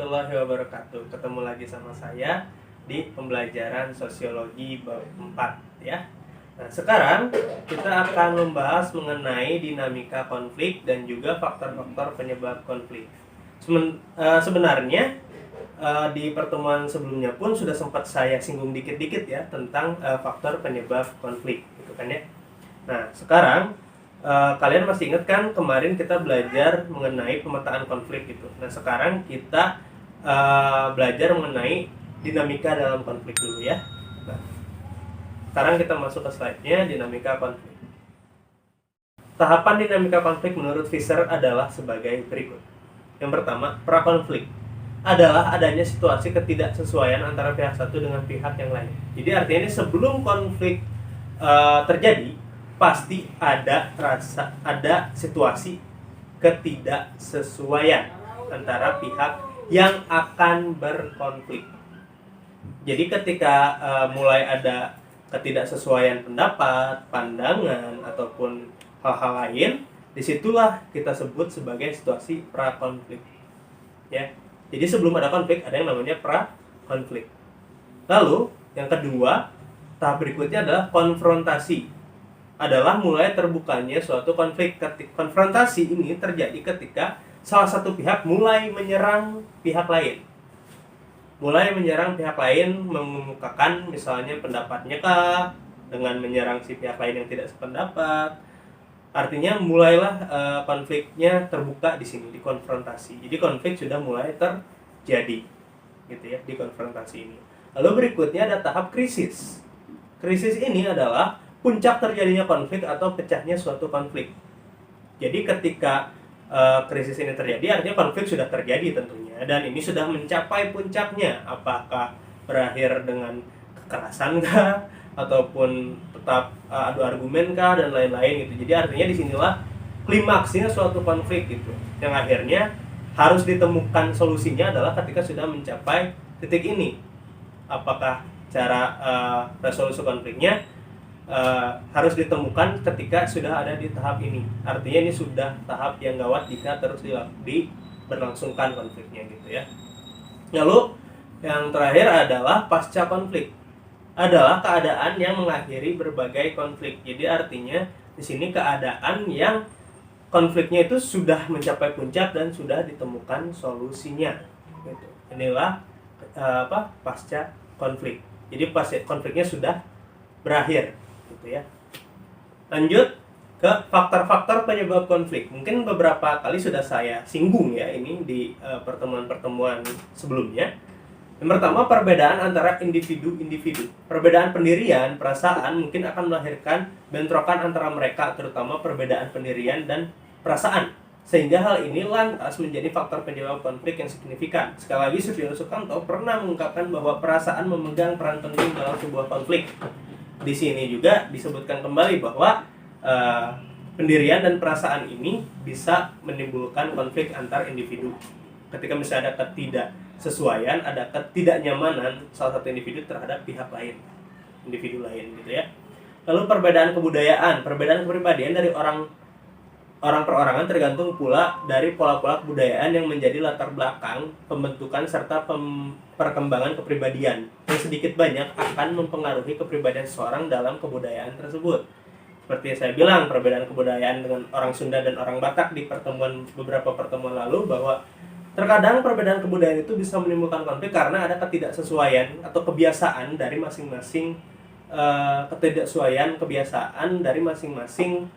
warahmatullahi wabarakatuh. Ketemu lagi sama saya di pembelajaran sosiologi bab 4 ya. Nah, sekarang kita akan membahas mengenai dinamika konflik dan juga faktor-faktor penyebab konflik. Sebenarnya di pertemuan sebelumnya pun sudah sempat saya singgung dikit-dikit ya tentang faktor penyebab konflik, gitu kan ya. Nah, sekarang kalian masih ingat kan kemarin kita belajar mengenai pemetaan konflik gitu. Nah, sekarang kita belajar mengenai dinamika dalam konflik dulu ya. Nah, sekarang kita masuk ke slide-nya, dinamika konflik. Tahapan dinamika konflik menurut Visser adalah sebagai berikut. Yang pertama, prakonflik adalah adanya situasi ketidaksesuaian antara pihak satu dengan pihak yang lain. Jadi artinya ini sebelum konflik terjadi, pasti ada situasi ketidaksesuaian antara pihak yang akan berkonflik. Jadi ketika mulai ada ketidaksesuaian pendapat, pandangan ataupun hal-hal lain, disitulah kita sebut sebagai situasi prakonflik. Ya. Jadi sebelum ada konflik ada yang namanya prakonflik. Lalu yang kedua, tahap berikutnya adalah konfrontasi. Adalah mulai terbukanya suatu konflik. Konfrontasi ini terjadi ketika salah satu pihak mulai menyerang pihak lain. Mulai menyerang pihak lain, mengemukakan misalnya pendapatnya kah, dengan menyerang si pihak lain yang tidak sependapat. Artinya mulailah konfliknya terbuka di sini, di konfrontasi. Jadi konflik sudah mulai terjadi, gitu ya, di konfrontasi ini. Lalu berikutnya ada tahap krisis. Krisis ini adalah puncak terjadinya konflik atau pecahnya suatu konflik. Jadi ketika krisis ini terjadi, artinya konflik sudah terjadi tentunya, dan ini sudah mencapai puncaknya. Apakah berakhir dengan kekerasan kah, ataupun tetap adu argumen kah, dan lain-lain gitu. Jadi artinya disinilah klimaksnya suatu konflik gitu, yang akhirnya harus ditemukan solusinya adalah ketika sudah mencapai titik ini. Apakah cara resolusi konfliknya harus ditemukan ketika sudah ada di tahap ini. Artinya ini sudah tahap yang gawat jika terus berlangsungkan konfliknya gitu ya. Lalu yang terakhir adalah pasca konflik. Adalah keadaan yang mengakhiri berbagai konflik. Jadi artinya di sini keadaan yang konfliknya itu sudah mencapai puncak dan sudah ditemukan solusinya gitu. Inilah pasca konflik. Jadi pasca konfliknya sudah berakhir gitu ya. Lanjut ke faktor-faktor penyebab konflik. Mungkin beberapa kali sudah saya singgung ya ini di pertemuan-pertemuan sebelumnya. Yang pertama, perbedaan antara individu-individu. Perbedaan pendirian, perasaan mungkin akan melahirkan bentrokan antara mereka, terutama perbedaan pendirian dan perasaan. Sehingga hal ini lantas menjadi faktor penyebab konflik yang signifikan. Sekali lagi, Sufiono Sukanto pernah mengungkapkan bahwa perasaan memegang peran penting dalam sebuah konflik. Di sini juga disebutkan kembali bahwa pendirian dan perasaan ini bisa menimbulkan konflik antar individu. Ketika misalnya ada ketidaksesuaian, ada ketidaknyamanan salah satu individu terhadap pihak lain, individu lain gitu ya. Lalu perbedaan kebudayaan, perbedaan kepribadian dari orang perorangan tergantung pula dari pola-pola kebudayaan yang menjadi latar belakang pembentukan serta perkembangan kepribadian yang sedikit banyak akan mempengaruhi kepribadian seseorang dalam kebudayaan tersebut. Seperti yang saya bilang, perbedaan kebudayaan dengan orang Sunda dan orang Batak di beberapa pertemuan lalu, bahwa terkadang perbedaan kebudayaan itu bisa menimbulkan konflik karena ada ketidaksesuaian atau kebiasaan dari masing-masing kebiasaan dari masing-masing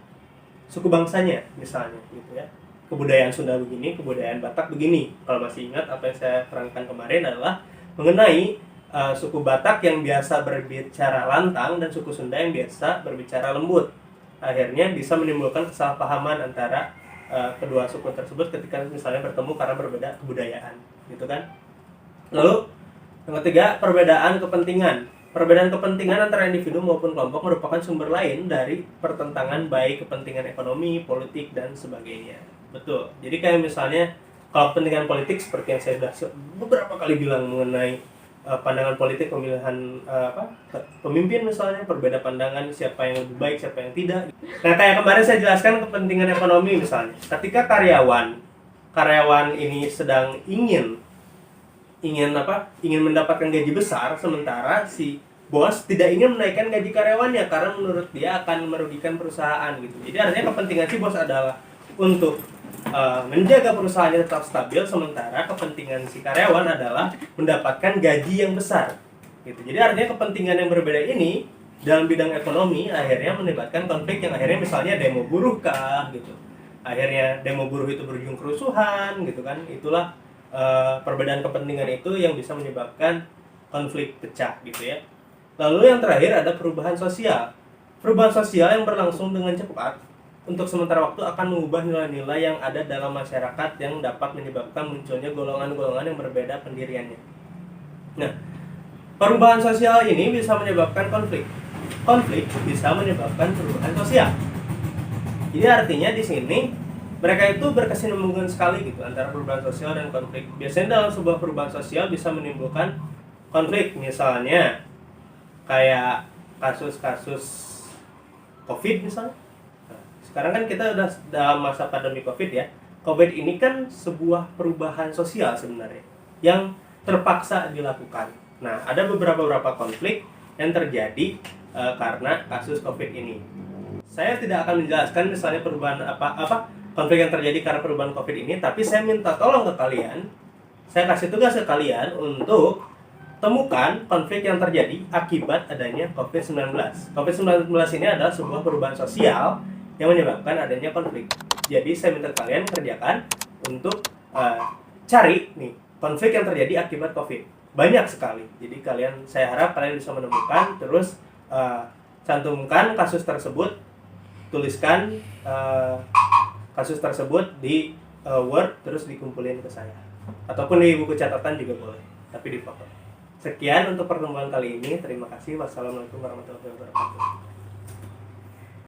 suku bangsanya misalnya gitu ya. Kebudayaan Sunda begini, kebudayaan Batak begini. Kalau masih ingat apa yang saya terangkan kemarin adalah mengenai suku Batak yang biasa berbicara lantang dan suku Sunda yang biasa berbicara lembut. Akhirnya bisa menimbulkan kesalahpahaman antara kedua suku tersebut ketika misalnya bertemu karena berbeda kebudayaan gitu kan. Lalu yang ketiga, perbedaan kepentingan. Perbedaan kepentingan antara individu maupun kelompok merupakan sumber lain dari pertentangan baik kepentingan ekonomi, politik, dan sebagainya. Betul. Jadi kayak misalnya kalau kepentingan politik seperti yang saya sudah beberapa kali bilang mengenai pandangan politik pemilihan pemimpin misalnya, berbeda pandangan siapa yang lebih baik, siapa yang tidak. Nah, kayak kemarin saya jelaskan kepentingan ekonomi misalnya. Ketika karyawan ini sedang ingin ingin mendapatkan gaji besar, sementara si bos tidak ingin menaikkan gaji karyawannya karena menurut dia akan merugikan perusahaan gitu. Jadi artinya kepentingan si bos adalah untuk menjaga perusahaannya tetap stabil, sementara kepentingan si karyawan adalah mendapatkan gaji yang besar gitu. Jadi artinya kepentingan yang berbeda ini dalam bidang ekonomi akhirnya menyebabkan konflik yang akhirnya misalnya demo buruh kah gitu. Akhirnya demo buruh itu berujung kerusuhan gitu kan. Itulah perbedaan kepentingan itu yang bisa menyebabkan konflik pecah gitu ya. Lalu yang terakhir ada perubahan sosial. Perubahan sosial yang berlangsung dengan cepat untuk sementara waktu akan mengubah nilai-nilai yang ada dalam masyarakat yang dapat menyebabkan munculnya golongan-golongan yang berbeda pendiriannya. Nah, perubahan sosial ini bisa menyebabkan konflik. Konflik bisa menyebabkan perubahan sosial. Jadi artinya di sini mereka itu berkesinambungan sekali gitu antara perubahan sosial dan konflik. Biasanya dalam sebuah perubahan sosial bisa menimbulkan konflik, misalnya kayak kasus-kasus COVID misalnya. Nah, sekarang kan kita udah dalam masa pandemi COVID ya. COVID ini kan sebuah perubahan sosial sebenarnya yang terpaksa dilakukan. Nah, ada beberapa konflik yang terjadi karena kasus COVID ini. Saya tidak akan menjelaskan misalnya perubahan konflik yang terjadi karena perubahan COVID ini, tapi saya minta tolong ke kalian, saya kasih tugas ke kalian untuk temukan konflik yang terjadi akibat adanya COVID-19. COVID-19 ini adalah sebuah perubahan sosial yang menyebabkan adanya konflik. Jadi saya minta kalian kerjakan untuk cari nih konflik yang terjadi akibat COVID. Banyak sekali. Jadi saya harap kalian bisa menemukan, terus cantumkan kasus tersebut, tuliskan kasus tersebut di Word, terus dikumpulin ke saya, ataupun di buku catatan juga boleh, tapi di foto. Sekian untuk pertemuan kali ini. Terima kasih. Wassalamualaikum warahmatullahi wabarakatuh.